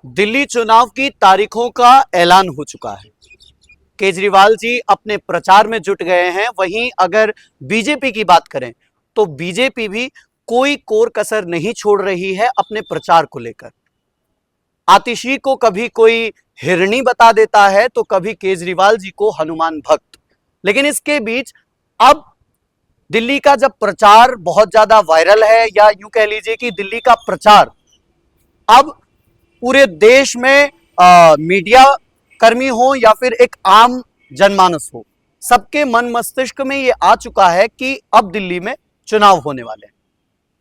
दिल्ली चुनाव की तारीखों का ऐलान हो चुका है। केजरीवाल जी अपने प्रचार में जुट गए हैं। वहीं अगर बीजेपी की बात करें तो बीजेपी भी कोई कोर कसर नहीं छोड़ रही है अपने प्रचार को लेकर। आतिशी को कभी कोई हिरणी बता देता है तो कभी केजरीवाल जी को हनुमान भक्त। लेकिन इसके बीच अब दिल्ली का जब प्रचार बहुत ज्यादा वायरल है, या यूं कह लीजिए कि दिल्ली का प्रचार अब पूरे देश में मीडिया कर्मी हो या फिर एक आम जनमानस हो, सबके मन मस्तिष्क में यह आ चुका है कि अब दिल्ली में चुनाव होने वाले हैं।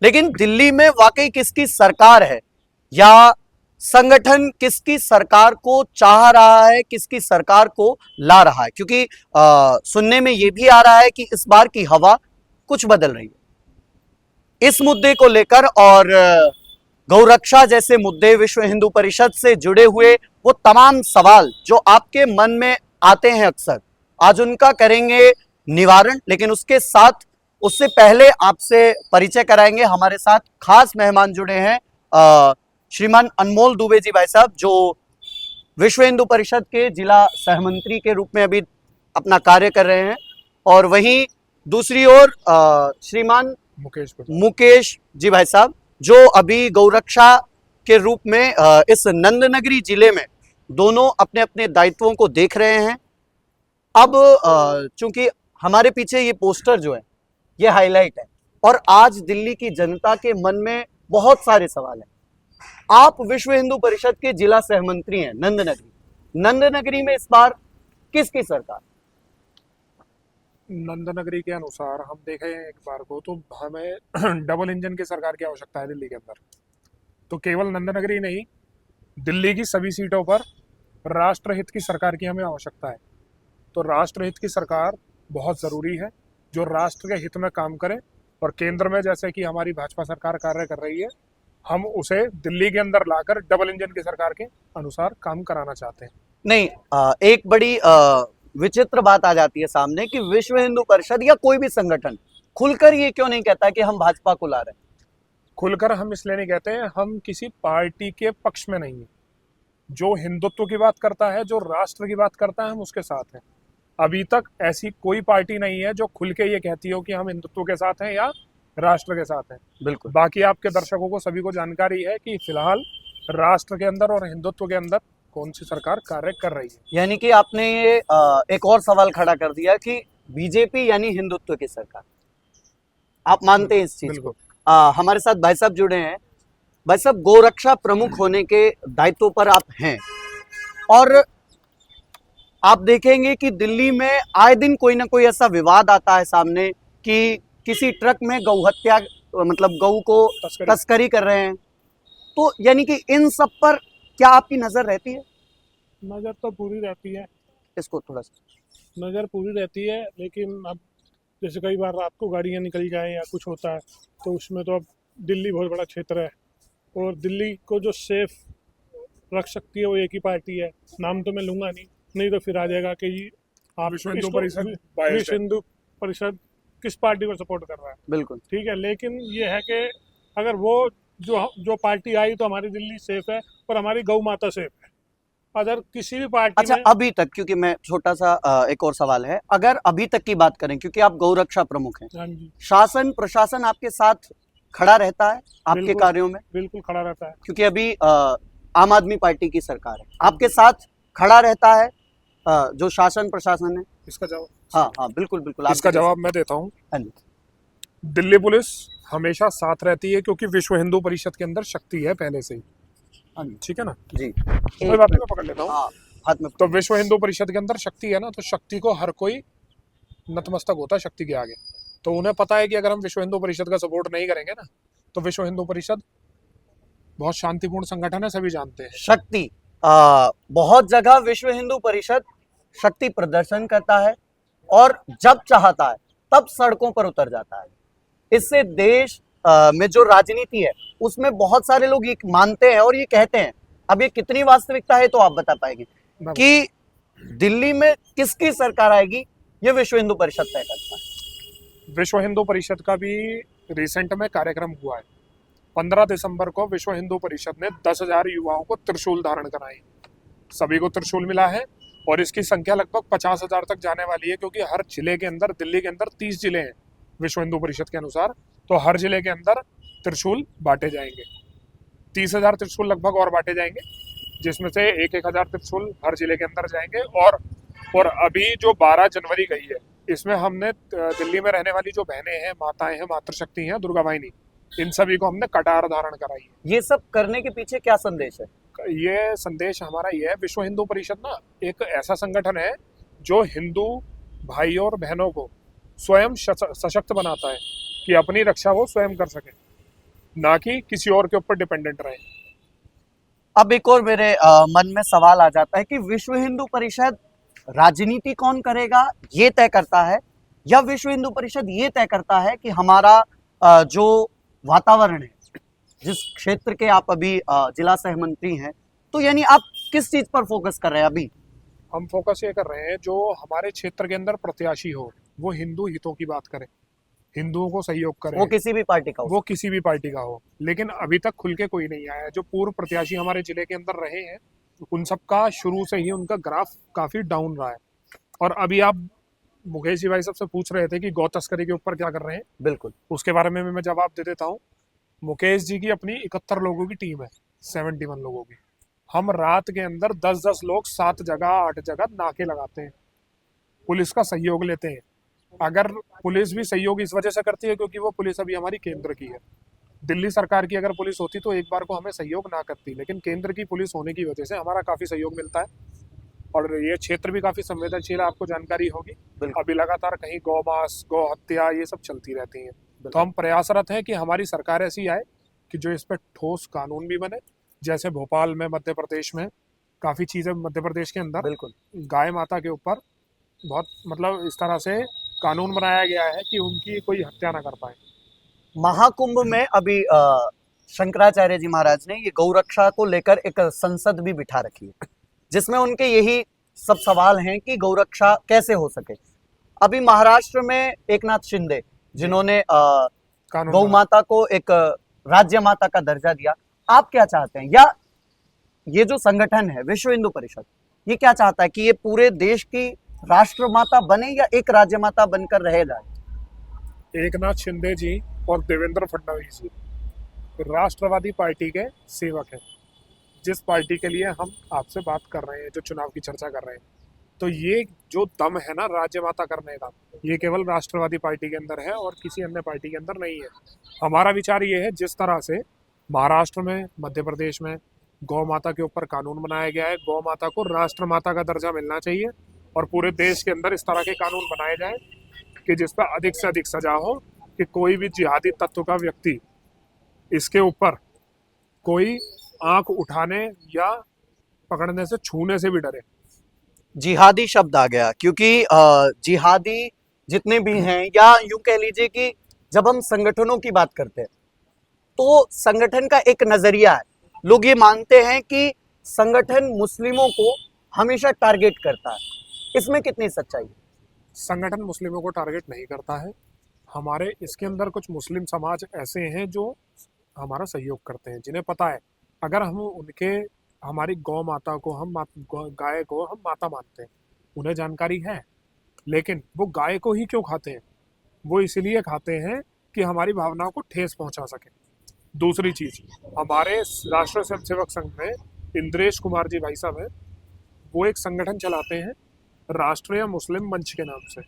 लेकिन दिल्ली में वाकई किसकी सरकार है, या संगठन किसकी सरकार को चाह रहा है, किसकी सरकार को ला रहा है? क्योंकि सुनने में यह भी आ रहा है कि इस बार की हवा कुछ बदल रही है। इस मुद्दे को लेकर और गौरक्षा जैसे मुद्दे, विश्व हिंदू परिषद से जुड़े हुए वो तमाम सवाल जो आपके मन में आते हैं अक्सर, आज उनका करेंगे निवारण। लेकिन उससे पहले आपसे परिचय कराएंगे। हमारे साथ खास मेहमान जुड़े हैं, श्रीमान अनमोल दुबे जी भाई साहब, जो विश्व हिंदू परिषद के जिला सहमंत्री के रूप में अभी अपना कार्य कर रहे हैं। और वहीं दूसरी ओर श्रीमान मुकेश जी भाई साहब, जो अभी गौरक्षा के रूप में इस नंदनगरी जिले में दोनों अपने अपने दायित्वों को देख रहे हैं। अब चूंकि हमारे पीछे ये पोस्टर जो है ये हाईलाइट है, और आज दिल्ली की जनता के मन में बहुत सारे सवाल हैं। आप विश्व हिंदू परिषद के जिला सहमंत्री हैं नंदनगरी में इस बार किसकी सरकार? नंदनगरी के अनुसार हम देखें एक बार को तो हमें डबल इंजन की सरकार की आवश्यकता है दिल्ली के अंदर। तो केवल नंदनगरी नहीं, दिल्ली की सभी सीटों पर राष्ट्रहित की सरकार की हमें आवश्यकता है। तो राष्ट्रहित की सरकार बहुत ज़रूरी है, जो राष्ट्र के हित में काम करे। और केंद्र में जैसे कि हमारी भाजपा सरकार कार्य कर रही है, हम उसे दिल्ली के अंदर लाकर डबल इंजन की सरकार के अनुसार काम कराना चाहते हैं। नहीं, एक बड़ी विचित्र बात आ जाती है सामने कि विश्व हिंदू परिषद या कोई भी संगठन खुलकर ये क्यों नहीं कहता कि हम भाजपा को ला रहे हैं? खुलकर हम इसलिए नहीं कहते हैं, हम किसी पार्टी के पक्ष में नहीं है। जो हिंदुत्व की बात करता है, जो राष्ट्र की बात करता है, हम उसके साथ हैं। अभी तक ऐसी कोई पार्टी नहीं है जो खुल के ये कहती हो कि हम हिंदुत्व के साथ हैं या राष्ट्र के साथ हैं। बिल्कुल। बाकी आपके दर्शकों को सभी को जानकारी है कि फिलहाल राष्ट्र के अंदर और हिंदुत्व के अंदर कौन सी सरकार कार्य कर रही है। यानी कि आपने ये एक और सवाल खड़ा कर दिया कि बीजेपी यानी हिंदुत्व की सरकार, आप मानते हैं इस चीज को? हमारे साथ भाई साहब जुड़े हैं। भाई साहब, गोरक्षा प्रमुख होने के दायित्व पर आप हैं, और आप देखेंगे कि दिल्ली में आए दिन कोई ना कोई ऐसा विवाद आता है सामने कि किसी ट्रक में गौ हत्या, मतलब गऊ को तस्करी कर रहे हैं। तो यानी कि इन सब पर क्या आपकी नजर रहती है? नजर तो पूरी रहती है, इसको थोड़ा सा नजर पूरी रहती है। लेकिन अब जैसे कई बार रात को गाड़ियां निकल जाए या कुछ होता है, तो उसमें तो अब दिल्ली बहुत बड़ा क्षेत्र है, और दिल्ली को जो सेफ रख सकती है वो एक ही पार्टी है। नाम तो मैं लूंगा नहीं तो फिर आ जाएगा कि आप विश्व हिंदू परिषद किस पार्टी को सपोर्ट कर रहा है। बिल्कुल ठीक है, लेकिन ये है कि अगर वो जो पार्टी आई तो हमारी दिल्ली सेफ है और हमारी गौ माता सेफ है। अगर किसी भी पार्टी अच्छा, अभी तक, क्योंकि मैं छोटा सा एक और सवाल है, अगर अभी तक की बात करें, क्योंकि आप गौरक्षा प्रमुख हैं, हाँ जी, शासन प्रशासन आपके साथ खड़ा रहता है आपके कार्यों में? बिल्कुल खड़ा रहता है, क्योंकि अभी आम आदमी पार्टी की सरकार है, आपके साथ खड़ा रहता है जो शासन प्रशासन है? इसका जवाब, हाँ बिल्कुल बिल्कुल, इसका जवाब मैं देता हूँ। हाँ जी। दिल्ली पुलिस हमेशा साथ रहती है, क्योंकि विश्व हिंदू परिषद के अंदर शक्ति है पहले से ही। ठीक है ना जी, कोई बात नहीं, मैं पकड़ लेता हूँ। हाथ में। तो विश्व हिंदू परिषद के अंदर शक्ति है ना, तो शक्ति को हर कोई नतमस्तक होता है शक्ति के आगे। तो उन्हें पता है कि अगर हम विश्व हिंदू परिषद का सपोर्ट नहीं करेंगे ना, तो विश्व हिंदू परिषद बहुत शांतिपूर्ण संगठन है, सभी जानते हैं। शक्ति बहुत जगह विश्व हिंदू परिषद शक्ति प्रदर्शन करता है, और जब चाहता है तब सड़कों पर उतर जाता है। इससे देश में जो राजनीति है उसमें बहुत सारे लोग ये मानते हैं और ये कहते हैं, अब ये कितनी वास्तविकता है तो आप बता पाएंगे कि दिल्ली में किसकी सरकार आएगी, ये विश्व हिंदू परिषद तय करता है। विश्व हिंदू परिषद का भी रिसेंट में कार्यक्रम हुआ है, 15 दिसंबर को विश्व हिंदू परिषद ने 10,000 युवाओं को त्रिशूल धारण कराए। सभी को त्रिशूल मिला है और इसकी संख्या लगभग 50,000 तक जाने वाली है, क्योंकि हर जिले के अंदर, दिल्ली के अंदर 30 जिले हैं विश्व हिंदू परिषद के अनुसार, तो हर जिले के अंदर त्रिशूल बांटे जाएंगे। 30,000 त्रिशूल लगभग और बांटे जाएंगे, जिसमें से 1,000 त्रिशूल हर जिले के अंदर जाएंगे। और अभी जो 12 जनवरी गई है, इसमें हमने दिल्ली में रहने वाली जो बहनें हैं, माताएं हैं, मातृशक्ति हैं, दुर्गा वाहिनी, इन सभी को हमने कटार धारण कराई है। ये सब करने के पीछे क्या संदेश है? ये संदेश हमारा ये है, विश्व हिंदू परिषद ना एक ऐसा संगठन है जो हिंदू भाइयों और बहनों को स्वयं सशक्त बनाता है कि अपनी रक्षा वो स्वयं कर सके, ना कि किसी और के ऊपर डिपेंडेंट रहे। अब एक और मेरे मन में सवाल आ जाता है कि विश्व हिंदू परिषद राजनीति कौन करेगा ये तय करता है, या विश्व हिंदू परिषद ये तय करता है कि हमारा जो वातावरण है, जिस क्षेत्र के आप अभी जिला सह मंत्री हैं, तो यानी आप किस चीज पर फोकस कर रहे हैं अभी? हम फोकस ये कर रहे हैं जो हमारे क्षेत्र के अंदर प्रत्याशी हो वो हिंदू हितों की बात करे, हिंदुओं को सहयोग करे, वो किसी भी पार्टी का हो। वो किसी भी पार्टी का हो। लेकिन अभी तक खुल के कोई नहीं आया है। जो पूर्व प्रत्याशी हमारे जिले के अंदर रहे हैं, उन सबका शुरू से ही उनका ग्राफ काफी डाउन रहा है। और अभी आप मुकेश जी भाई सबसे पूछ रहे थे कि गौ तस्करी के ऊपर क्या कर रहे हैं, बिल्कुल, उसके बारे में मैं जवाब दे देता हूँ। मुकेश जी की अपनी 71 लोगों की टीम है, 71 लोगों की। हम रात के अंदर 10-10 लोग 7 जगह 8 जगह नाके लगाते हैं, पुलिस का सहयोग लेते हैं। अगर पुलिस भी सहयोग इस वजह से करती है क्योंकि वो पुलिस अभी हमारी केंद्र की है। दिल्ली सरकार की अगर पुलिस होती तो एक बार को हमें सहयोग ना करती, लेकिन केंद्र की पुलिस होने की वजह से हमारा काफी सहयोग मिलता है। और ये क्षेत्र भी काफी संवेदनशील है, आपको जानकारी होगी। अभी लगातार कहीं गौ मांस, गौ हत्या, ये सब चलती रहती है। तो हम प्रयासरत हैं कि हमारी सरकार ऐसी आए कि जो इस पर ठोस कानून भी बने। जैसे भोपाल में, मध्य प्रदेश में काफी चीजें, मध्य प्रदेश के अंदर बिल्कुल गाय माता के ऊपर बहुत मतलब इस तरह से कानून बनाया गया है कि उनकी कोई हत्या ना कर पाए। महाकुंभ में अभी शंकराचार्य जी महाराज ने ये गौरक्षा को लेकर एक संसद भी बिठा रखी है, जिसमें उनके यही सब सवाल हैं कि गौरक्षा कैसे हो सके। अभी महाराष्ट्र में एकनाथ शिंदे, जिन्होंने गौ माता को एक राज्य माता का दर्जा दिया, आप क्या चाहते हैं, या ये जो संगठन है विश्व हिंदू परिषद, ये क्या चाहता है कि ये पूरे देश की राष्ट्र माता बने या एक राज्य माता बनकर रह जाए? एकनाथ शिंदे जी और देवेंद्र फडणवीस जी राष्ट्रवादी पार्टी के सेवक हैं, जिस पार्टी के लिए हम आपसे बात कर रहे हैं, जो चुनाव की चर्चा कर रहे हैं। तो ये जो दम है ना राज्य माता करने का, ये केवल राष्ट्रवादी पार्टी के अंदर है और किसी अन्य पार्टी के अंदर नहीं है। हमारा विचार ये है, जिस तरह से महाराष्ट्र में, मध्य प्रदेश में गौ माता के ऊपर कानून बनाया गया है, गौ माता को राष्ट्र माता का दर्जा मिलना चाहिए और पूरे देश के अंदर इस तरह के कानून बनाए जाएं कि जिस पर अधिक से अधिक सजा हो, कि कोई भी जिहादी तत्व का व्यक्ति इसके ऊपर कोई आंख उठाने या पकड़ने से, छूने से भी डरे। जिहादी शब्द आ गया, क्योंकि जिहादी जितने भी हैं, या यूं कह लीजिए कि जब हम संगठनों की बात करते हैं तो संगठन का एक नजरिया है। लोग ये मानते हैं कि संगठन मुस्लिमों को हमेशा टारगेट करता है, इसमें कितनी सच्चाई है? संगठन मुस्लिमों को टारगेट नहीं करता है। हमारे इसके अंदर कुछ मुस्लिम समाज ऐसे हैं जो हमारा सहयोग करते हैं, जिन्हें पता है अगर हम उनके, हमारी गौ माता को, हम गाय को हम माता मानते हैं, उन्हें जानकारी है, लेकिन वो गाय को ही क्यों खाते हैं? वो इसलिए खाते हैं कि हमारी भावनाओं को ठेस पहुंचा सके। दूसरी चीज, हमारे राष्ट्रीय स्वयंसेवक संघ में इंद्रेश कुमार जी भाई साहब हैं, वो एक संगठन चलाते हैं राष्ट्रीय मुस्लिम मंच के नाम से,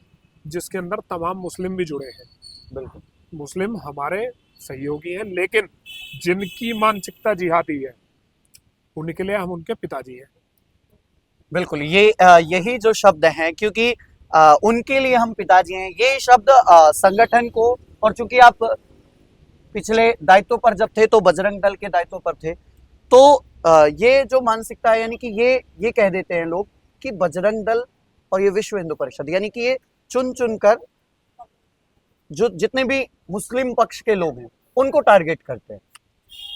जिसके अंदर तमाम मुस्लिम भी जुड़े हैं। बिल्कुल, मुस्लिम हमारे सहयोगी हैं, लेकिन जिनकी मानसिकता जिहादी है उनके लिए हम उनके पिताजी हैं। बिल्कुल, ये यही जो शब्द हैं, क्योंकि उनके लिए हम पिताजी हैं, ये शब्द संगठन को, और चूंकि आप पिछले दायित्व पर जब थे तो बजरंग दल के दायित्व पर थे, तो ये जो मानसिकता है, यानी कि ये कह देते हैं लोग कि बजरंग दल और ये विश्व हिंदू परिषद, यानी कि ये चुन चुन कर जो जितने भी मुस्लिम पक्ष के लोग हैं उनको टारगेट करते हैं।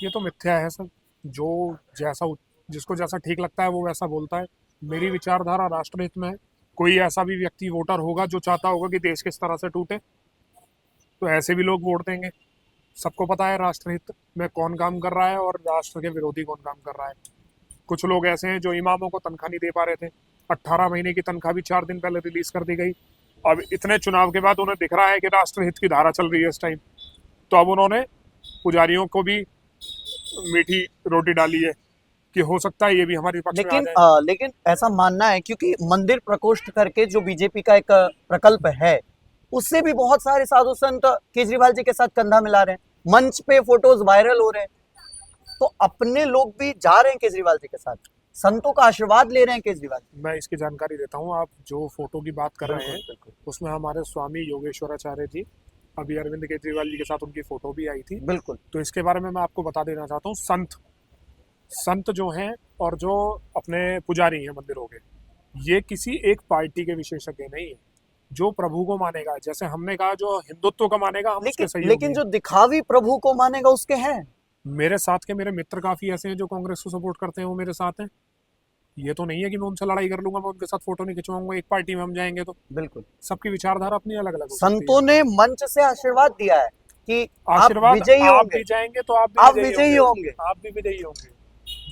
ये तो मिथ्या है सर, जो जैसा, जिसको जैसा ठीक लगता है वो वैसा बोलता है। मेरी विचारधारा राष्ट्रहित में है। कोई ऐसा भी व्यक्ति वोटर होगा जो चाहता होगा कि देश किस तरह से टूटे, तो ऐसे भी लोग वोट देंगे। सबको पता है राष्ट्रहित में कौन काम कर रहा है और राष्ट्र के विरोधी कौन काम कर रहा है। कुछ लोग ऐसे हैं जो इमामों को तनख्वाह नहीं दे पा रहे थे, 18 महीने की तनख्वाह भी 4 दिन पहले रिलीज कर दी गई। अब इतने चुनाव के बाद उन्हें दिख रहा है कि राष्ट्रहित की धारा चल रही है इस टाइम, तो अब उन्होंने पुजारियों को भी मीठी रोटी डाली है कि हो सकता है ये भी हमारे पक्ष में आ लेकिन जाए। लेकिन ऐसा मानना है, क्योंकि मंदिर प्रकोष्ठ करके जो बीजेपी का एक प्रकल्प है, उससे भी बहुत सारे साधु संत केजरीवाल जी के साथ कंधा मिला रहे हैं, मंच पे फोटोज वायरल हो रहे हैं। तो अपने लोग भी जा रहे हैं केजरीवाल जी के साथ, संतों का आशीर्वाद ले रहे हैं केजरीवाल जी। मैं इसकी जानकारी देता हूँ। आप जो फोटो की बात कर रहे हैं बिल्कुल उसमें हमारे स्वामी योगेश्वराचार्य जी, अभी अरविंद केजरीवाल जी के साथ उनकी फोटो भी आई थी। बिल्कुल। तो इसके बारे में मैं आपको बता देना चाहता हूँ, संत जो हैं और जो अपने पुजारी हैं मंदिरों के, ये किसी एक पार्टी के विशेषज्ञ नहीं है। जो प्रभु को मानेगा, जैसे हमने कहा जो हिंदुत्व का मानेगा हम उसके सहयोगी लेकिन हैं। जो दिखावी प्रभु को मानेगा उसके हैं। मेरे साथ के मेरे मित्र काफी ऐसे हैं जो कांग्रेस को सपोर्ट करते हैं, वो मेरे साथ हैं। ये तो नहीं है कि मैं उनसे लड़ाई कर लूंगा, मैं उनके साथ फोटो नहीं खिंचवाऊंगा, एक पार्टी में हम जाएंगे तो। बिल्कुल। सबकी विचारधारा अपनी अलग अलग हो सकती है। संतों ने मंच से आशीर्वाद दिया है कि आप आशीर्वाद विजयी आप होंगे, भी जाएंगे तो आप आप भी विजयी होंगे। आप भी विजयी होंगे।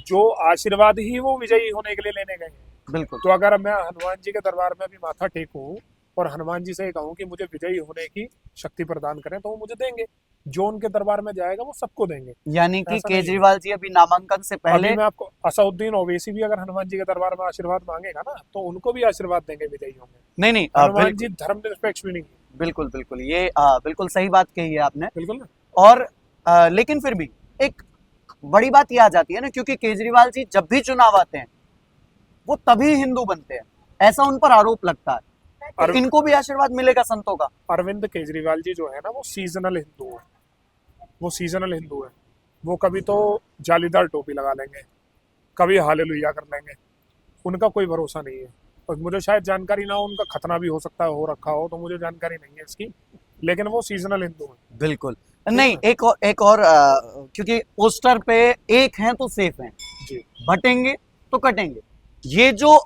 जो आशीर्वाद ही वो विजयी होने के लिए लेने गए हैं। बिल्कुल। तो अगर मैं हनुमान जी के दरबार में भी माथा टेकूं और हनुमान जी से कहूं कि मुझे विजयी होने की शक्ति प्रदान करें, तो वो मुझे देंगे। जो उनके दरबार में जाएगा वो सबको देंगे। यानी कि ऐसा नहीं है। केजरीवाल जी अभी नामांकन से पहले अभी मैं आपको, असउद्दीन ओवैसी भी अगर हनुमान जी के दरबार में आशीर्वाद मांगेगा ना, तो उनको भी आशीर्वाद देंगे विजयी होंगे। नहीं नहीं हनुमान जी धर्मनिरपेक्ष भी नहीं है। बिल्कुल बिल्कुल, ये बिल्कुल सही बात कही है आपने। बिल्कुल ना। और लेकिन फिर भी एक बड़ी बात ये आ जाती है ना, क्योंकि केजरीवाल जी जब भी चुनाव आते हैं वो तभी हिंदू बनते हैं, ऐसा उन पर आरोप लगता है। तो इनको भी आशीर्वाद मिलेगा संतों का। अरविंद केजरीवाल जी जो है ना, वो सीजनल हिंदू है। वो सीजनल हिंदू है। वो कभी तो जालीदार टोपी लगा लेंगे, कभी हालेलुया कर लेंगे। उनका कोई भरोसा नहीं है। और मुझे शायद जानकारी ना हो, उनका खतना भी हो सकता है हो रखा हो, तो मुझे जानकारी नहीं है इसकी। लेकिन वो सीजनल हिंदू है। बिल्कुल नहीं। एक और क्योंकि पोस्टर पे एक हैं तो सेफ हैं, जी बटेंगे तो कटेंगे, ये जो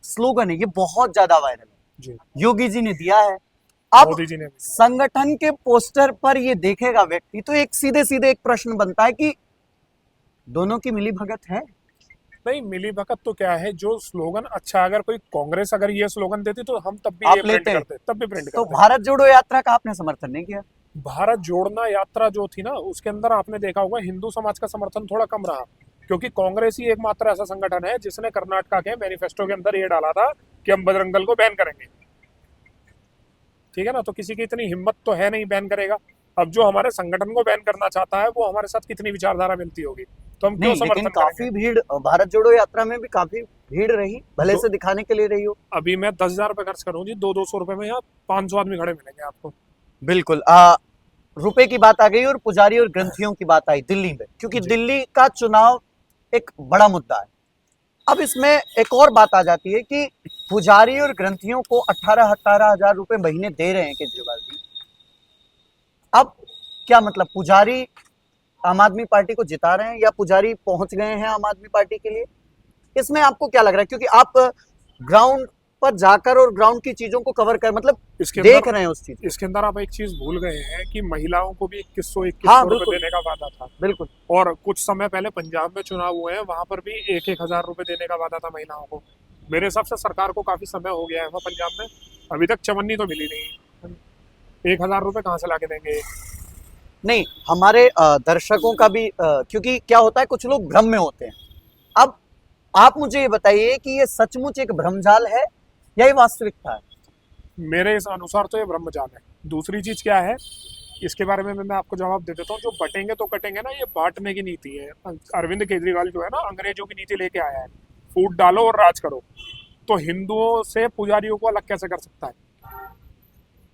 स्लोगन है ये बहुत ज्यादा वायरल है। जी। योगी जी ने दिया है। अब मोदी जी ने भी। संगठन के पोस्टर पर ये देखेगा व्यक्ति तो एक सीधे सीधे एक प्रश्न बनता है कि दोनों की मिली भगत है। नहीं, मिली भगत तो क्या है, जो स्लोगन अच्छा, अगर कोई कांग्रेस अगर ये स्लोगन देती तो हम तब भी आप ये प्रिंट लेते? करते, तब भी प्रिंट तो करते। भारत जोड़ो यात्रा का आपने समर्थन नहीं किया। भारत जोड़ना यात्रा जो थी ना, उसके अंदर आपने देखा होगा हिंदू समाज का समर्थन थोड़ा कम रहा, क्योंकि कांग्रेस ही एकमात्र ऐसा संगठन है जिसने कर्नाटका के मैनिफेस्टो के अंदर ये डाला था कि हम बजरंग दल को बैन करेंगे। ठीक है ना। तो किसी की इतनी हिम्मत तो है नहीं बैन करेगा। अब जो हमारे संगठन को बैन करना चाहता है वो हमारे साथ कितनी विचारधारा मिलती होगी, तो हम क्यों नहीं, लेकिन समर्थन काफी करेंगे। भीड़ भारत जोड़ो यात्रा में भी काफी भीड़ रही, भले से दिखाने के लिए रही हो। अभी मैं 10,000 रुपए खर्च करूँ जी, 200 रुपए में यहाँ 500 आदमी खड़े मिलेंगे आपको। बिल्कुल। रुपए की बात आ गई और पुजारी और ग्रंथियों की बात आई दिल्ली में, क्योंकि जी। दिल्ली का चुनाव एक बड़ा मुद्दा है। अब इसमें एक और बात आ जाती है कि पुजारी और ग्रंथियों को 18-18 हजार रुपए महीने दे रहे हैं केजरीवाल जी। अब क्या मतलब, पुजारी आम आदमी पार्टी को जिता रहे हैं या पुजारी पहुंच गए हैं आम आदमी पार्टी के लिए? इसमें आपको क्या लग रहा है, क्योंकि आप ग्राउंड पर जाकर और ग्राउंड की चीजों को कवर कर मतलब इसके देख अंदर रहे हैं उस चीज। इसके अंदर आप एक चीज भूल गए हैं कि महिलाओं को भी 2100 हाँ, रुपए बिल्कुल। देने का वादा था। बिल्कुल। और कुछ समय पहले पंजाब में चुनाव हुए हैं, वहां पर भी 1,000 रुपए देने का वादा था महिलाओं को। मेरे हिसाब से सरकार को काफी समय हो गया है वहाँ पंजाब में, अभी तक चवन्नी तो मिली नहीं। 1,000 रुपए कहाँ से ला के देंगे। नहीं, हमारे दर्शकों का भी क्योंकि क्या होता है, कुछ लोग भ्रम में होते हैं। अब आप मुझे ये बताइए कि ये सचमुच एक भ्रमजाल है या ये वास्तविकता है? मेरे इस अनुसार तो ये ब्रह्मजाल है। दूसरी चीज क्या है, इसके बारे में मैं आपको जवाब दे देता हूँ। जो बटेंगे तो कटेंगे ना, ये बांटने की नीति है। अरविंद केजरीवाल जो है ना, अंग्रेजों की नीति लेके आया है, फूट डालो और राज करो। तो हिंदुओं से पुजारियों को अलग कैसे कर सकता है?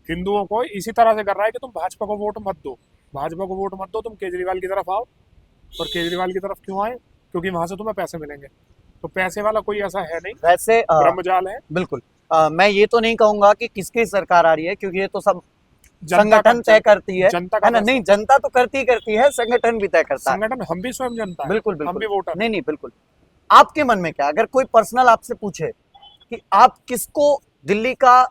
हिंदुओं को इसी तरह से कर रहा है कि तुम भाजपा को वोट मत दो, भाजपा को वोट मत दो, तुम केजरीवाल की तरफ आओ। और केजरीवाल की तरफ क्यों आए? क्योंकि वहां से तुम्हें पैसे मिलेंगे। तो पैसे वाला कोई ऐसा है नहीं, वैसे ब्रह्मजाल है। बिल्कुल। मैं ये तो नहीं कहूंगा कि किसकी सरकार आ रही है, क्योंकि ये तो सब जनता संगठन तय करती है। जनता का है ना? नहीं, जनता तो करती है, संगठन भी तय करता है। संगठन, हम भी स्वयं जनता है। बिल्कुल हम बिल्कुल। भी वोटर। नहीं नहीं, बिल्कुल। आपके मन में क्या, अगर कोई पर्सनल आपसे पूछे कि आप किसको दिल्ली का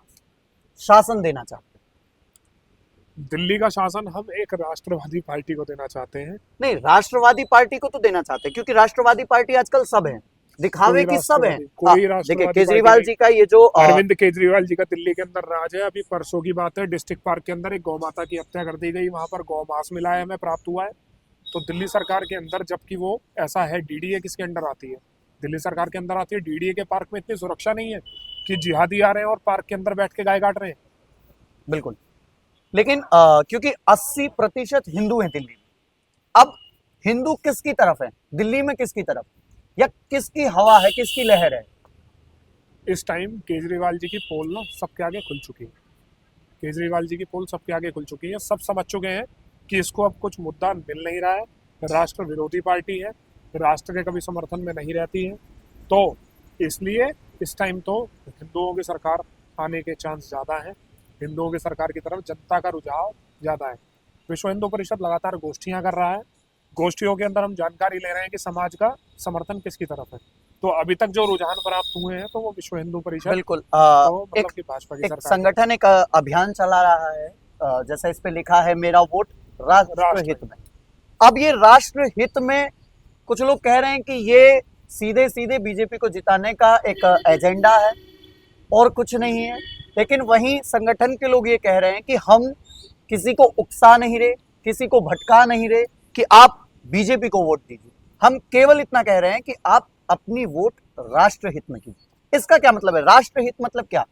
शासन देना चाहते हैं, दिल्ली का शासन हम एक राष्ट्रवादी पार्टी को देना चाहते हैं। नहीं, राष्ट्रवादी पार्टी को तो देना चाहते हैं क्योंकि राष्ट्रवादी पार्टी आजकल सब है, दिखावे की सब है। कोई देखिए राष्ट्रवादी केजरीवाल पार्टी जी का ये जो अरविंद केजरीवाल जी का दिल्ली के अंदर राज है। अभी परसों की बात है, डिस्ट्रिक्ट पार्क के अंदर एक गौ माता की हत्या कर दी गई, वहां पर गौ मांस मिला है, हमें प्राप्त हुआ है। तो दिल्ली सरकार के अंदर, जबकि वो ऐसा है, डीडीए किसके अंडर आती है? दिल्ली सरकार के अंदर आती है। डीडीए के पार्क में इतनी सुरक्षा नहीं है कि जिहादी आ रहे हैं और पार्क के अंदर बैठ के गाय काट रहे हैं। बिल्कुल, लेकिन क्योंकि 80% हिंदू हैं दिल्ली में, अब हिंदू किसकी तरफ है दिल्ली में, किसकी तरफ, या किसकी हवा है, किसकी लहर है? इस टाइम केजरीवाल जी की पोल ना सबके आगे खुल चुकी है। केजरीवाल जी की पोल सबके आगे खुल चुकी है। सब समझ चुके हैं कि इसको अब कुछ मुद्दा मिल नहीं रहा है। राष्ट्र विरोधी पार्टी है, राष्ट्र के कभी समर्थन में नहीं रहती है। तो इसलिए इस टाइम तो हिंदुओं की सरकार आने के चांस ज़्यादा हैं। हिंदुओं की सरकार की तरफ जनता का रुझाव ज़्यादा है। विश्व हिंदू परिषद लगातार गोष्ठियां कर रहा है। गोष्ठियों के अंदर हम जानकारी ले रहे हैं कि समाज का समर्थन किसकी तरफ है। तो अभी तक जो रुझान प्राप्त हुए हैं तो वो विश्व हिंदू परिषद, बिल्कुल, तो मतलब एक कि भाजपा की एक सरकार संगठन एक अभियान चला रहा है, जैसा इस पे लिखा है, मेरा वोट राष्ट्र हित में। अब ये राष्ट्र हित में कुछ लोग कह रहे हैं कि ये सीधे सीधे बीजेपी को जिताने का एक एजेंडा है और कुछ नहीं है, लेकिन वहीं संगठन के लोग ये कह रहे हैं कि हम किसी को उकसा नहीं रहे, किसी को भटका नहीं रहे कि आप बीजेपी को वोट दीजिए। हम केवल इतना कह रहे हैं कि आप अपनी वोट राष्ट्रहित में कीजिए। इसका क्या मतलब है? राष्ट्रहित मतलब क्या?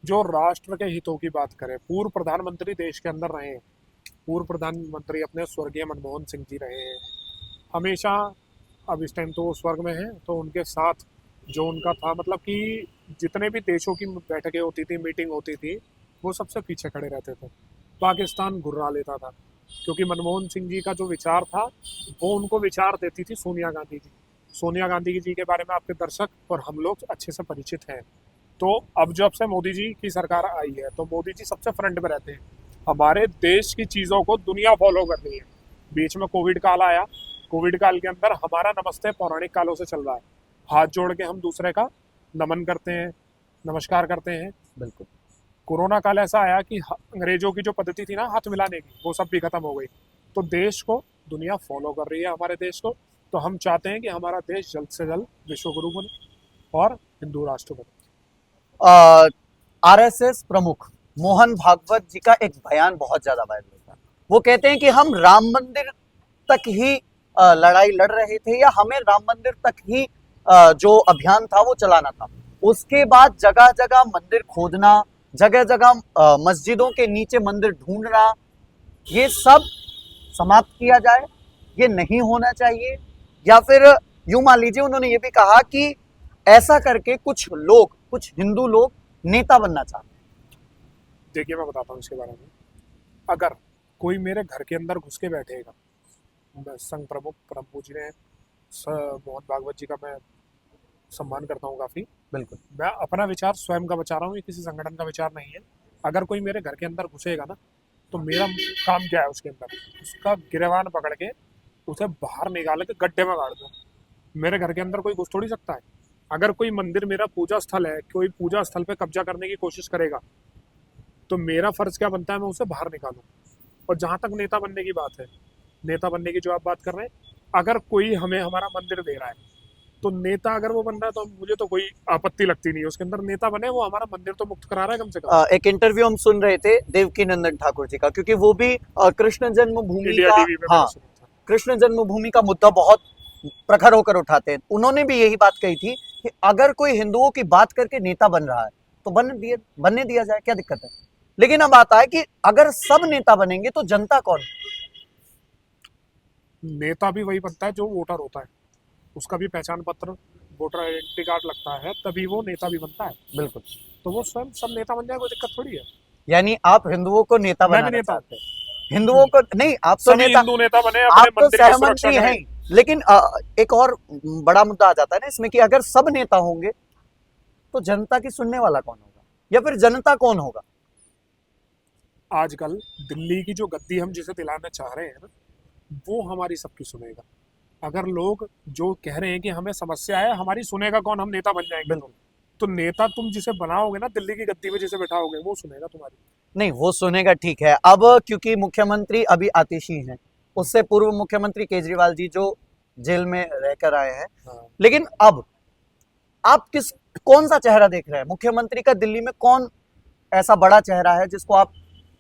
जो राष्ट्र के हितों की बात करें, पूर्व प्रधानमंत्री देश के अंदर रहे हैं, पूर्व प्रधानमंत्री अपने स्वर्गीय मनमोहन सिंह जी रहे हैं हमेशा। अब इस टाइम तो वो स्वर्ग में हैं, तो उनके साथ जो उनका था, मतलब कि जितने भी देशों की बैठकें होती थी, मीटिंग होती थी, वो सबसे पीछे खड़े रहते थे। पाकिस्तान घुर्रा लेता था, क्योंकि मनमोहन सिंह जी का जो विचार था वो उनको विचार देती थी सोनिया गांधी जी। सोनिया गांधी जी के बारे में आपके दर्शक और हम लोग अच्छे से परिचित हैं। तो अब जब से मोदी जी की सरकार आई है तो मोदी जी सबसे फ्रंट में रहते हैं। हमारे देश की चीज़ों को दुनिया फॉलो कर रही है। बीच में कोविड काल आया, कोविड काल के अंदर हमारा नमस्ते पौराणिक कालों से चल रहा है। हाथ जोड़ के हम दूसरे का नमन करते हैं, नमस्कार करते हैं। बिल्कुल, कोरोना काल ऐसा आया कि अंग्रेजों की जो पद्धति थी ना हाथ मिलाने की, वो सब भी खत्म हो गई। तो देश को दुनिया फॉलो कर रही है, हमारे देश को। तो हम चाहते हैं कि हमारा देश जल्द से जल्द विश्व गुरु बने और हिंदू राष्ट्र बने। आरएसएस प्रमुख मोहन भागवत जी का एक बयान बहुत ज्यादा वायरल होता है। वो कहते हैं कि हम राम मंदिर तक ही लड़ाई लड़ रहे थे, या हमें राम मंदिर तक ही जो अभियान था वो चलाना था। उसके बाद जगह जगह मंदिर खोदना, जगह जगह मस्जिदों के नीचे मंदिर ढूंढना, ये सब समाप्त किया जाए, ये नहीं होना चाहिए। या फिर यूं मान लीजिए, उन्होंने ये भी कहा कि ऐसा करके कुछ लोग, कुछ हिंदू लोग नेता बनना चाहते हैं। देखिए मैं बताता हूँ इसके बारे में। अगर कोई मेरे घर के अंदर घुस के बैठेगा, संघ प्रमुख प्रभु जी ने, मोहन भागवत जी का मैं सम्मान करता हूँ काफ़ी। बिल्कुल, मैं अपना विचार स्वयं का बचा रहा हूँ, ये किसी संगठन का विचार नहीं है। अगर कोई मेरे घर के अंदर घुसेगा ना, तो मेरा काम क्या है उसके अंदर, उसका गिरबान पकड़ के उसे बाहर निकाल के गड्ढे में गाड़ दूँ। मेरे घर के अंदर कोई घुस थोड़ी सकता है। अगर कोई मंदिर मेरा पूजा स्थल है, कोई पूजा स्थल पे कब्जा करने की कोशिश करेगा, तो मेरा फर्ज क्या बनता है, मैं उसे बाहर निकालूं। और जहां तक नेता बनने की बात है, नेता बनने की जो आप बात कर रहे हैं, अगर कोई हमें हमारा मंदिर दे रहा है, तो नेता अगर वो बन रहा है तो मुझे तो कोई आपत्ति लगती नहीं है उसके अंदर। नेता बने, वो हमारा मंदिर तो मुक्त करा रहा है कम से कम। एक इंटरव्यू हम सुन रहे थे देवकी नंदन ठाकुर जी का, क्योंकि वो भी कृष्ण जन्मभूमि इंडिया का, टीवी पे मैंने हाँ, सुना था। कृष्ण जन्मभूमि का मुद्दा बहुत प्रखर होकर उठाते हैं। उन्होंने भी यही बात कही थी कि अगर कोई हिंदुओं की बात करके नेता बन रहा है तो बनने दिया जाए, क्या दिक्कत है। लेकिन अब आता है कि अगर सब नेता बनेंगे तो जनता कौन? नेता भी वही बनता है जो वोटर होता है, उसका भी पहचान पत्र, वोटर आइडेंटिटी कार्ड लगता है, तभी वो नेता भी बनता है। बिल्कुल, तो वो स्वयं सब नेता बन जाए, कोई दिक्कत थोड़ी है। यानी आप हिंदुओं को नेता मैं भी बनाना नेता हूँ। चाहते हैं? हिंदुओं को नहीं, आप तो सभी नेता, हिंदू नेता बने, अपने आप तो मंदिर की सहमत सुरक्षा भी हैं, करें। लेकिन एक और बड़ा मुद्दा आ जाता है ना इसमें कि अगर सब नेता होंगे तो जनता की सुनने वाला कौन होगा, या फिर जनता कौन होगा? आजकल दिल्ली की जो गद्दी हम जिसे दिलाना चाह रहे हैं ना, वो हमारी सबकी सुनेगा। अगर लोग जो कह रहे हैं कि हमें समस्या है, हमारी सुनेगा कौन, हम नेता बन जाएंगे, बिल्कुल, तो नेता तुम जिसे बनाओगे ना, दिल्ली की गद्दी में जिसे बैठाओगे, वो सुनेगा तुम्हारी। नहीं, वो सुनेगा, ठीक है। अब क्योंकि मुख्यमंत्री अभी आतिशी हैं, उससे पूर्व मुख्यमंत्री केजरीवाल जी जो जेल में रहकर आए हैं, हाँ। लेकिन अब आप कौन सा चेहरा देख रहे हैं मुख्यमंत्री का? दिल्ली में कौन ऐसा बड़ा चेहरा है जिसको आप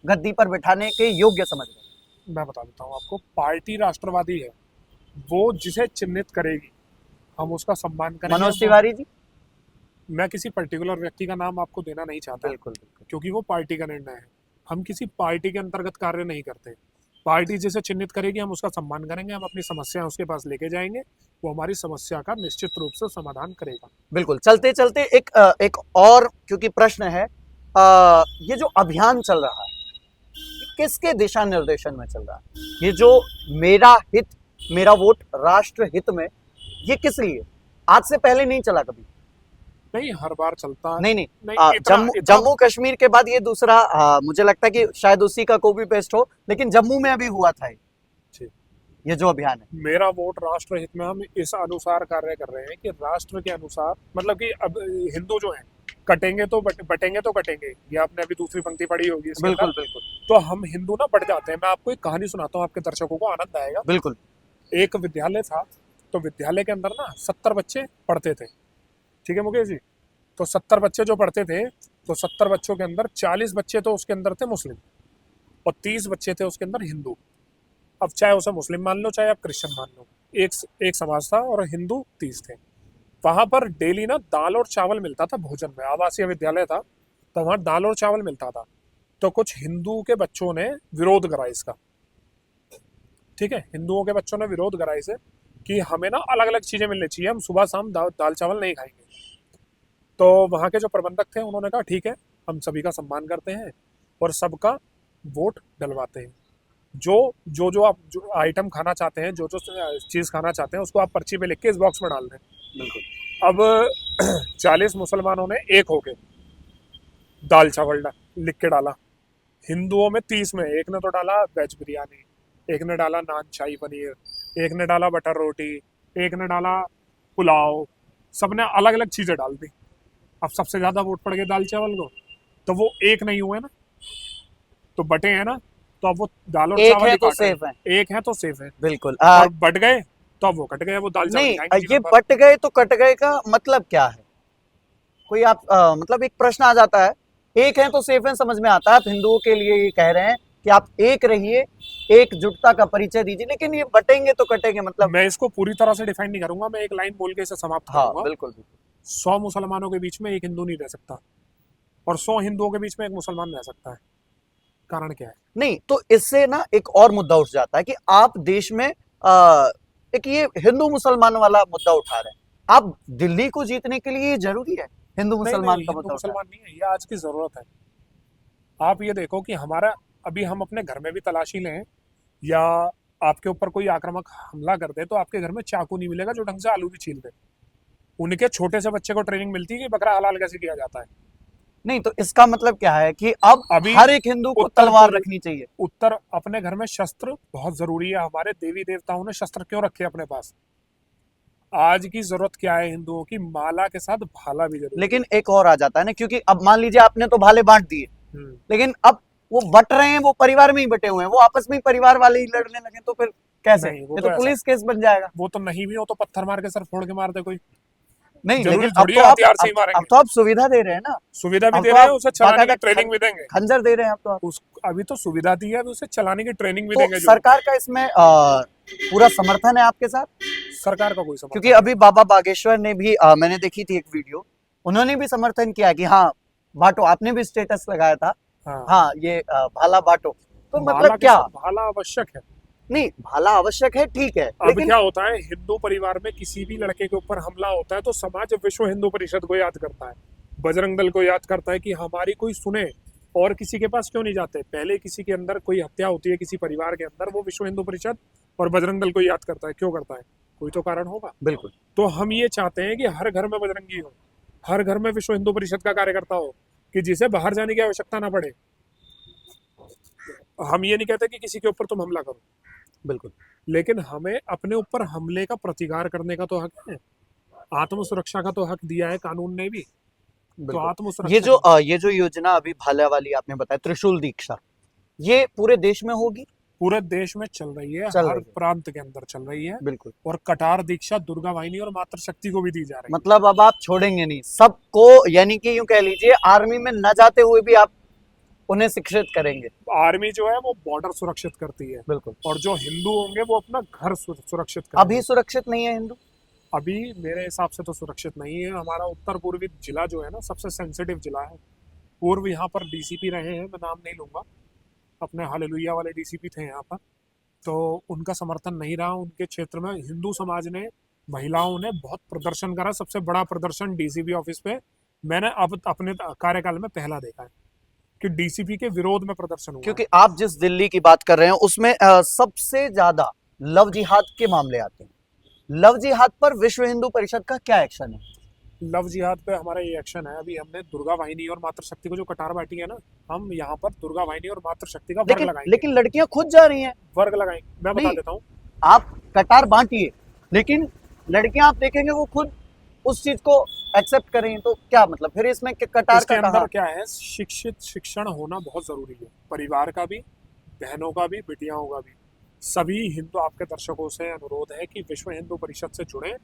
गद्दी पर बिठाने के योग्य समझ रहे हैं? मैं बता देता हूँ आपको, पार्टी राष्ट्रवादी है, वो जिसे चिन्हित करेगी हम उसका सम्मान करेंगे। मनोज तिवारी जी? मैं किसी पर्टिकुलर व्यक्ति का नाम आपको देना नहीं चाहता, बिल्कुल बिल्कुल। क्योंकि वो पार्टी का निर्णय है। हम किसी पार्टी के अंतर्गत कार्य नहीं करते। पार्टी जिसे चिन्हित करेगी हम उसका सम्मान करेंगे, हम अपनी समस्या उसके पास लेके जाएंगे, वो हमारी समस्या का निश्चित रूप से समाधान करेगा। बिल्कुल। चलते चलते एक और क्योंकि प्रश्न है, ये जो अभियान चल रहा है किसके दिशा निर्देशन में चल रहा है? ये जो मेरा हित मेरा वोट राष्ट्र हित में, ये किस लिए? आज से पहले नहीं चला कभी? नहीं, हर बार चलता है। नहीं नहीं, नहीं, जम्मू कश्मीर के बाद ये दूसरा, मुझे लगता है कि शायद उसी का कॉपी पेस्ट हो, लेकिन जम्मू में अभी हुआ था ये जो अभियान है। मेरा वोट राष्ट्र हित में हम इस अनुसार कार्य कर रहे हैं कि राष्ट्र के अनुसार, मतलब कि अब हिंदू जो हैं कटेंगे तो बटेंगे तो कटेंगे, ये आपने अभी दूसरी पंक्ति पढ़ी होगी इसके बिल्कुल अंदर। बिल्कुल तो हम हिंदू ना बढ़ जाते हैं। मैं आपको एक कहानी सुनाता हूँ, आपके दर्शकों को आनंद आएगा। बिल्कुल। एक विद्यालय था, तो विद्यालय के अंदर ना 70 बच्चे पढ़ते थे, ठीक है मुकेश जी। तो 70 बच्चे जो पढ़ते थे, तो 70 बच्चों के अंदर 40 बच्चे तो उसके अंदर थे मुस्लिम और 30 बच्चे थे उसके अंदर हिंदू। अब चाहे उसे मुस्लिम मान लो चाहे आप क्रिश्चियन मान लो, एक समाज था और हिंदू 30 थे। वहां पर डेली ना दाल और चावल मिलता था भोजन में, आवासीय विद्यालय था, तो वहां दाल और चावल मिलता था। तो कुछ हिंदू के बच्चों ने विरोध करा इसका, ठीक है, हिंदुओं के बच्चों ने विरोध करा इसे कि हमें ना अलग अलग चीजें मिलनी चाहिए, हम सुबह शाम दाल चावल नहीं खाएंगे। तो वहां के जो प्रबंधक थे उन्होंने कहा ठीक है, हम सभी का सम्मान करते हैं और सबका वोट डलवाते हैं। जो आप जो आइटम खाना चाहते हैं, जो चीज खाना चाहते हैं, उसको आप पर्ची पे लिख के इस बॉक्स में डाल दें। बिल्कुल। अब 40 मुसलमानों ने एक होके दाल चावल लिख के डाला। हिंदुओं में 30 में एक ने तो डाला वेज बिरयानी, एक ने डाला नान शाही पनीर, एक ने डाला बटर रोटी, एक ने डाला पुलाव, सबने अलग अलग चीजें डाल दी। अब सबसे ज्यादा वोट पड़ गए दाल चावल को, तो वो एक नहीं हुए ना, तो बटे हैं ना, तो अब वो दाल और एक चावल है तो सेफ है। एक है तो सेफ है। बिल्कुल। और बट गए तो अब वो कट गए, वो दाल चावल नहीं, खाएंगे ये जीवन भर। बट गए तो कट गए का मतलब क्या है? कोई आप मतलब एक प्रश्न आ जाता है। एक है तो सेफ है समझ में आता है, आप हिंदुओं के लिए ये कह रहे हैं कि आप एक रहिए, एकजुटता का परिचय दीजिए, लेकिन ये बटेंगे तो कटेंगे मतलब? मैं इसको पूरी तरह से डिफाइन नहीं करूंगा, मैं एक लाइन बोल के इसे समाप्त हाँ करूंगा। बिल्कुल बिल्कुल। 100 मुसलमानों के बीच में एक हिंदू नहीं रह सकता और 100 हिंदुओं के बीच में एक मुसलमान रह सकता है। कारण क्या है? नहीं, तो इससे ना एक और मुद्दा उठ जाता है कि आप देश में एक ये हिंदू मुसलमान वाला मुद्दा उठा रहे हैं। आप दिल्ली को जीतने के लिए ये जरूरी है हिंदू मुसलमान का हिंदू मुद्दा उठाना? मुसलमान नहीं है, ये आज की जरूरत है। आप ये देखो कि हमारा अभी हम अपने घर में भी तलाशी लें या आपके ऊपर कोई आक्रामक हमला कर दे, तो आपके घर में चाकू नहीं मिलेगा जो ढंग से आलू भी छील दे। उनके छोटे से बच्चे को ट्रेनिंग मिलती है कि बकरा हलाल कैसे किया जाता है। नहीं, तो इसका मतलब क्या है कि अब अभी हर एक हिंदू को तलवार रखनी चाहिए? उत्तर अपने घर में शस्त्र बहुत जरूरी है। हमारे देवी देवताओं ने शस्त्र क्यों रखे अपने पास? आज की जरूरत क्या है हिंदुओं की? माला के साथ भाला भी जरूरी। लेकिन एक और आ जाता है ना, क्योंकि अब मान लीजिए आपने तो भाले बांट दिए, लेकिन अब वो बट रहे हैं, वो परिवार में ही बटे हुए हैं, वो आपस में ही परिवार वाले ही लड़ने लगे, तो फिर कैसे? नहीं, वो ये तो तो पुलिस केस बन जाएगा। वो तो नहीं भी हो तो पत्थर मार के सर फोड़ के मार दे कोई। नहीं, जरूरी लेकिन अब थोड़ी तो है हथियार से ही अब मारेंगे। तो आप सुविधा दे रहे हैं ना, सुविधा भी अब दे तो रहे हैं, आप उसे चलाने की बाकायदा ट्रेनिंग भी देंगे। खंजर दे रहे हैं अब तो आप। अभी तो सुविधा दी है, अभी उसे चलाने की ट्रेनिंग भी तो देंगे। जो सरकार का इसमें पूरा समर्थन है आपके साथ? सरकार का कोई समर्थन क्योंकि अभी बाबा बागेश्वर ने भी मैंने देखी थी एक वीडियो, उन्होंने भी समर्थन किया कि हाँ बांटो, आपने भी स्टेटस लगाया था, हाँ ये भाला बांटो। तो मतलब क्या? भाला आवश्यक है। नहीं, भाला आवश्यक है, ठीक है, अब लेकिन क्या होता है, हिंदू परिवार में किसी भी लड़के के ऊपर हमला होता है तो समाज विश्व हिंदू परिषद को याद करता है, बजरंग दल को याद करता है कि हमारी कोई सुने, और किसी के पास क्यों नहीं जाते? पहले किसी के अंदर कोई हत्या होती है किसी परिवार के अंदर, वो विश्व हिंदू परिषद और बजरंग दल को याद करता है। क्यों करता है? कोई तो कारण होगा। बिल्कुल। तो हम ये चाहते हैं कि हर घर में बजरंगी हो, हर घर में विश्व हिंदू परिषद का कार्यकर्ता हो, कि जिसे बाहर जाने की आवश्यकता ना पड़े। हम ये नहीं कहते कि किसी के ऊपर तुम हमला करो, बिल्कुल, लेकिन हमें अपने ऊपर हमले का प्रतिकार करने का तो हक है, आत्म सुरक्षा का तो हक दिया है कानून ने भी। तो बिल्कुल। आत्मसुरक्षा ये जो योजना अभी भाला वाली आपने बताया, त्रिशूल दीक्षा, ये पूरे देश में होगी? पूरे देश में चल रही है, चल हर रही है, प्रांत के अंदर चल रही है। बिल्कुल। और कटार दीक्षा दुर्गा वाहिनी और मातृशक्ति को भी दी जा रही मतलब अब आप छोड़ेंगे नहीं सबको, यानी कि यूं कह लीजिए आर्मी में न जाते हुए भी आप उन्हें शिक्षित करेंगे। है। आर्मी जो है वो बॉर्डर सुरक्षित करती है, बिल्कुल। और जो हिंदू होंगे वो अपना घर सुरक्षित अभी करेंगे। सुरक्षित नहीं है हिंदू? अभी मेरे हिसाब से तो सुरक्षित नहीं है। हमारा उत्तर पूर्वी जिला जो है ना, सबसे सेंसिटिव जिला है। पूर्व यहाँ पर डीसीपी रहे हैं, मैं नाम नहीं लूंगा, अपने हालेलुया वाले डीसीपी थे यहाँ पर। तो उनका समर्थन नहीं रहा उनके क्षेत्र में। हिंदू समाज ने, महिलाओं ने बहुत प्रदर्शन करा। सबसे बड़ा प्रदर्शन डीसीपी ऑफिस पे मैंने अब अपने कार्यकाल में पहला देखा है कि डीसीपी के विरोध में प्रदर्शन हुआ है। क्योंकि आप जिस दिल्ली की बात कर रहे हैं उसमें सबसे ज्यादा लव जिहाद के मामले आते हैं। लव जिहाद पर विश्व हिंदू परिषद का क्या एक्शन है? लव जिहाद पे हमारा ये एक्शन है। अभी हमने दुर्गा वाहिनी और मातृशक्ति को जो कटार बांटी है ना, हम यहाँ पर दुर्गा वाहिनी और मातृशक्ति का वर्ग लगाएंगे। लेकिन लड़कियां खुद जा रही हैं। वर्ग लगाएंगे, मैं बता नहीं, देता हूँ। आप कटार बांटिए, लेकिन लड़कियां आप देखेंगे वो खुद उस चीज को एक्सेप्ट करें, तो क्या मतलब फिर इसमें कटार इसके का अंदर कहाँ? क्या है, शिक्षण होना बहुत जरूरी है, परिवार का भी, बहनों का भी, बिटियाओं का भी। सभी हिंदू, आपके दर्शकों से अनुरोध है कि विश्व हिंदू परिषद से जुड़े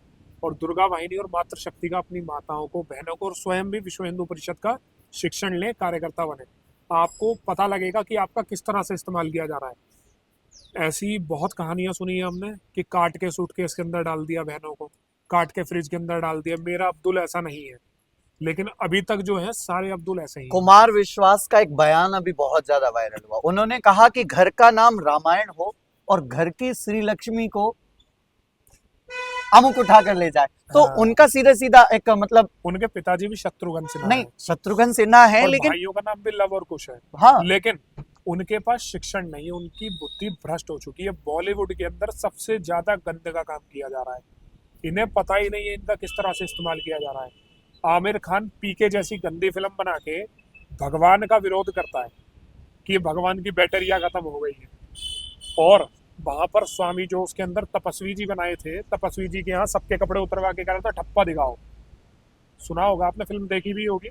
और दुर्गा वाहिनी और मातृशक्ति का अपनी माताओं को, बहनों को और स्वयं भी विश्व हिंदू परिषद का शिक्षण लें, कार्यकर्ता बने। आपको पता लगेगा कि आपका किस तरह से इस्तेमाल किया जा रहा है। ऐसी बहुत कहानियां सुनी है हमने कि काट के सूटकेस के अंदर डाल दिया बहनों को, काट के फ्रिज के अंदर डाल दिया। मेरा अब्दुल ऐसा नहीं है, लेकिन अभी तक जो है सारे अब्दुल ऐसे ही हैं। कुमार विश्वास का एक बयान अभी बहुत ज्यादा वायरल हुआ। उन्होंने कहा कि घर का नाम रामायण हो और घर की श्री लक्ष्मी को अमुक उठा कर ले जाए, तो हाँ। उनका सीधा सीधा एक मतलब, उनके पिताजी भी शत्रुघ्न सिन्हा नहीं हैं। शत्रुघ्न सिन्हा है, और लेकिन भाइयों का नाम भी लव और कुश है। हाँ, लेकिन उनके पास शिक्षण नहीं है, उनकी बुद्धि भ्रष्ट हो चुकी है। बॉलीवुड के अंदर सबसे ज्यादा गंदे का काम किया जा रहा है, इन्हें पता ही नहीं है इनका किस तरह से इस्तेमाल किया जा रहा है। आमिर खान पीके जैसी गंदी फिल्म बना के भगवान का विरोध करता है कि भगवान की बैटरिया खत्म हो गई है, और वहां पर स्वामी जो उसके अंदर तपस्वी जी बनाए थे, तपस्वी जी के यहाँ सबके कपड़े उतरवा के कह रहा था ठप्पा दिखाओ। सुना होगा आपने, फिल्म देखी भी होगी,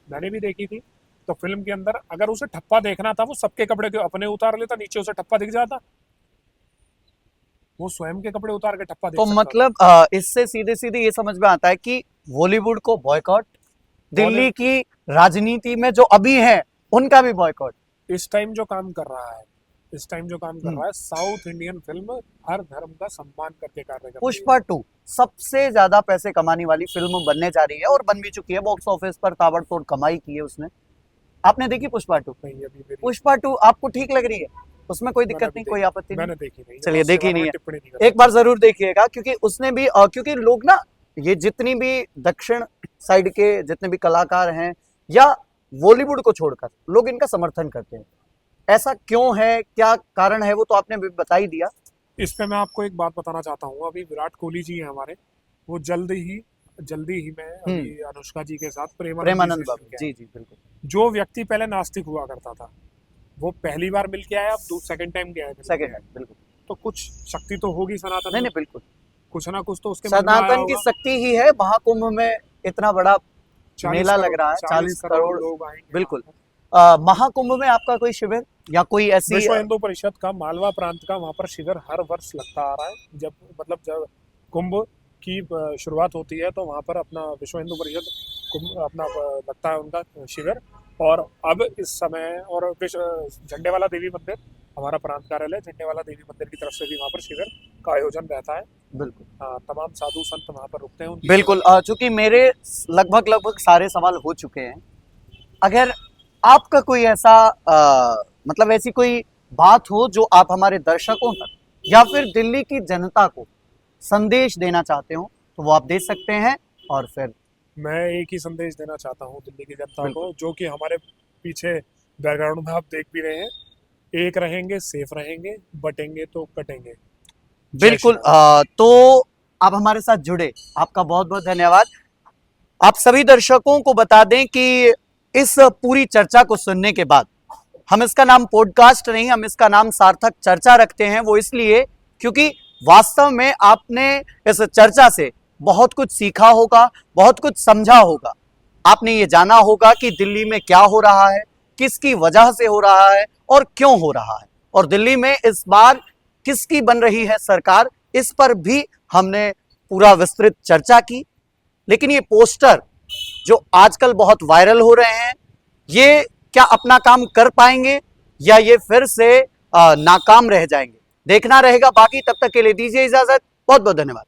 मैंने भी देखी थी। तो फिल्म के अंदर अगर उसे ठप्पा देखना था, वो सबके कपड़े के अपने उतार लेता, नीचे उसे ठप्पा दिख जाता। वो स्वयं के कपड़े उतार के ठप्पा देख तो सकता था। मतलब इससे सीधे सीधे ये समझ में आता है कि बॉलीवुड को बॉयकॉट, दिल्ली की राजनीति में जो अभी है उनका भी बॉयकॉट। इस टाइम जो काम कर रहा है, इस टाइम जो काम कर रहा है, साउथ इंडियन फिल्म हर धर्म का सम्मान करके कार्य करती है। पुष्पा 2 सबसे ज्यादा पैसे कमाने वाली फिल्म बनने जा रही है और बन भी चुकी है। बॉक्स ऑफिस पर ताबड़तोड़ कमाई की है उसने। आपने देखी पुष्पा 2? नहीं, अभी मेरी पुष्पा 2 आपको ठीक लग रही है? उसमें कोई दिक्कत नहीं, कोई आपत्ति नहीं? मैंने देखी नहीं। चलिए, उसके देखी बारे नहीं में है, टिप्पणी नहीं कर एक बार जरूर देखिएगा, क्योंकि उसने भी क्योंकि लोग ना, ये जितनी भी दक्षिण साइड के जितने भी कलाकार हैं या बॉलीवुड को छोड़कर, लोग इनका समर्थन करते हैं। ऐसा क्यों है, क्या कारण है, वो तो आपने भी बता ही दिया। इस पे मैं आपको एक बात बताना चाहता हूँ। अभी विराट कोहली जी हैं हमारे, वो जल्दी ही में अभी अनुष्का जी के साथ प्रेमानंद बाबू, जी जी बिल्कुल। जो व्यक्ति पहले नास्तिक हुआ करता था, वो पहली बार मिल के आया, अब सेकंड टाइम गया है। सेकंड हैंड, बिल्कुल। तो कुछ शक्ति तो होगी सनातन नहीं में, नहीं, बिल्कुल कुछ ना कुछ तो उसके मन में आया सनातन की होगा। शक्ति ही है। महाकुंभ में इतना बड़ा 40 मेला लग करोड़, रहा है, 40 करोड़ लोग आएंगे। बिल्कुल। महाकुंभ में आपका कोई शिविर या कोई ऐसी विश्व हिंदू परिषद का मालवा प्रांत का वहां पर शिविर हर वर्ष लगता आ रहा है। जब कुंभ की शुरुआत होती है तो वहां पर अपना विश्व हिंदू परिषद कुंभ अपना लगता है उनका शिविर। और अब इस समय, और झंडेवाला देवी मंदिर, हमारा प्रांत कार्यालय झंडेवाला देवी मंदिर की तरफ से भी वहाँ पर शिविर का आयोजन रहता है। बिल्कुल। तमाम साधु संत वहाँ पर रुकते हैं उनकी बिल्कुल। चूंकि मेरे लगभग सारे सवाल हो चुके हैं, अगर आपका कोई ऐसा मतलब ऐसी कोई बात हो जो आप हमारे दर्शकों तक या फिर दिल्ली की जनता को संदेश देना चाहते हो, तो वो आप दे सकते हैं। और फिर मैं एक ही संदेश देना चाहता हूँ दिल्ली की जनता को, जो कि हमारे पीछे बैकग्राउंड में आप देख भी रहे हैं। एक रहेंगे, सेफ रहेंगे, बटेंगे तो कटेंगे। बिल्कुल। तो आप हमारे साथ जुड़े, आपका बहुत बहुत धन्यवाद। आप सभी दर्शकों को बता दें कि इस पूरी चर्चा को सुनने के बाद हम इसका नाम पॉडकास्ट नहीं, हम इसका नाम सार्थक चर्चा रखते हैं। वो इसलिए क्योंकि वास्तव में आपने इस चर्चा से बहुत कुछ सीखा होगा, बहुत कुछ समझा होगा। आपने ये जाना होगा कि दिल्ली में क्या हो रहा है, किसकी वजह से हो रहा है और क्यों हो रहा है, और दिल्ली में इस बार किसकी बन रही है सरकार, इस पर भी हमने पूरा विस्तृत चर्चा की। लेकिन ये पोस्टर जो आजकल बहुत वायरल हो रहे हैं, ये क्या अपना काम कर पाएंगे या ये फिर से नाकाम रह जाएंगे, देखना रहेगा। बाकी तब तक के लिए दीजिए इजाजत। बहुत बहुत धन्यवाद।